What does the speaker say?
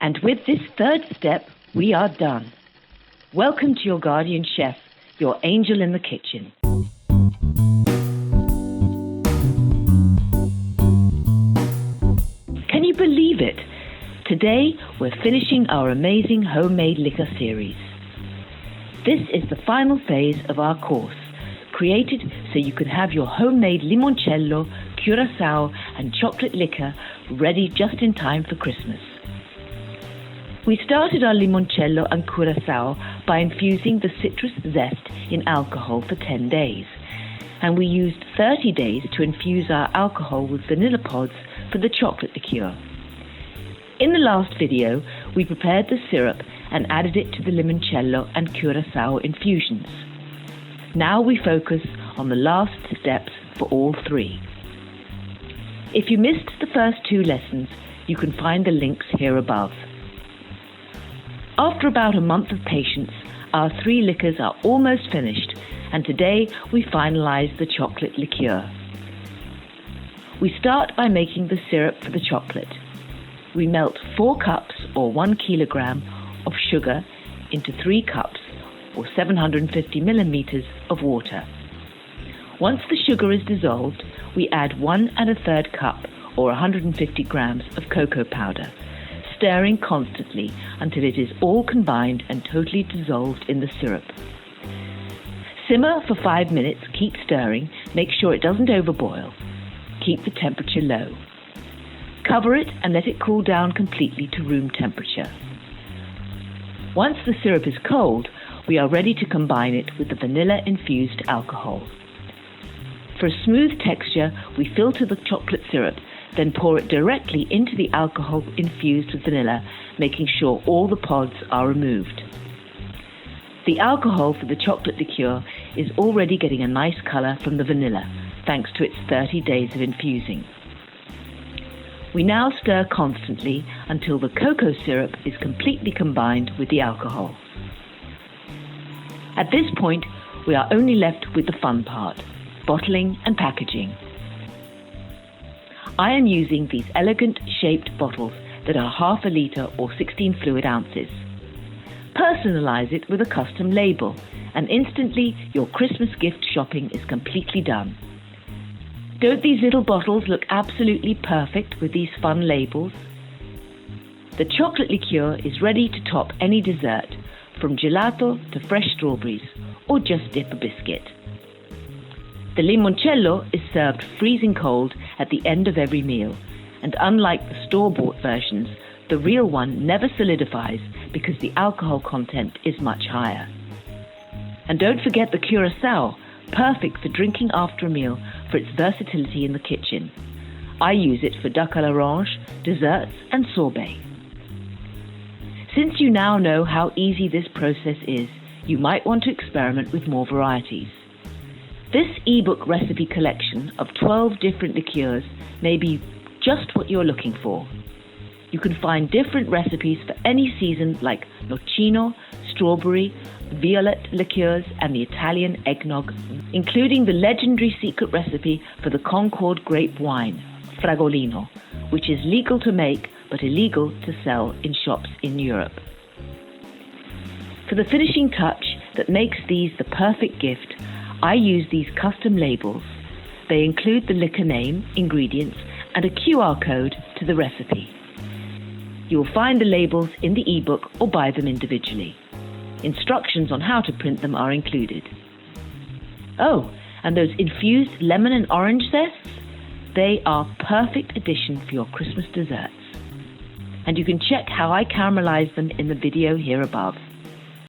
And with this third step, we are done. Welcome to your guardian chef, your angel in the kitchen. Can you believe it? Today, we're finishing our amazing homemade liquor series. This is the final phase of our course, created so you can have your homemade limoncello, Curacao and chocolate liquor ready just in time for Christmas. We started our limoncello and Curacao by infusing the citrus zest in alcohol for 10 days, and we used 30 days to infuse our alcohol with vanilla pods for the chocolate liqueur. In the last video, we prepared the syrup and added it to the limoncello and Curacao infusions. Now we focus on the last steps for all three. If you missed the first two lessons, you can find the links here above. After about a month of patience, our three liquors are almost finished, and today we finalize the chocolate liqueur. We start by making the syrup for the chocolate. We melt 4 cups or 1 kilogram of sugar into 3 cups or 750 milliliters of water. Once the sugar is dissolved, we add 1 1/3 cup or 150 grams of cocoa powder, stirring constantly until it is all combined and totally dissolved in the syrup. Simmer for 5 minutes, keep stirring, make sure it doesn't overboil. Keep the temperature low. Cover it and let it cool down completely to room temperature. Once the syrup is cold, we are ready to combine it with the vanilla-infused alcohol. For a smooth texture, we filter the chocolate syrup, then pour it directly into the alcohol infused with vanilla, making sure all the pods are removed. The alcohol for the chocolate liqueur is already getting a nice color from the vanilla, thanks to its 30 days of infusing. We now stir constantly until the cocoa syrup is completely combined with the alcohol. At this point, we are only left with the fun part, bottling and packaging. I am using these elegant shaped bottles that are 1/2 liter or 16 fluid ounces. Personalize it with a custom label, and instantly your Christmas gift shopping is completely done. Don't these little bottles look absolutely perfect with these fun labels? The chocolate liqueur is ready to top any dessert, from gelato to fresh strawberries, or just dip a biscuit. The limoncello is served freezing cold at the end of every meal, and unlike the store-bought versions, the real one never solidifies because the alcohol content is much higher. And don't forget the Curacao, perfect for drinking after a meal for its versatility in the kitchen. I use it for duck à l'orange, desserts and sorbet. Since you now know how easy this process is, you might want to experiment with more varieties. This ebook recipe collection of 12 different liqueurs may be just what you're looking for. You can find different recipes for any season like nocino, strawberry, violet liqueurs and the Italian eggnog, including the legendary secret recipe for the Concord grape wine, Fragolino, which is legal to make but illegal to sell in shops in Europe. For the finishing touch that makes these the perfect gift, I use these custom labels. They include the liquor name, ingredients, and a QR code to the recipe. You will find the labels in the ebook or buy them individually. Instructions on how to print them are included. Oh, and those infused lemon and orange zests? They are perfect addition for your Christmas desserts. And you can check how I caramelize them in the video here above.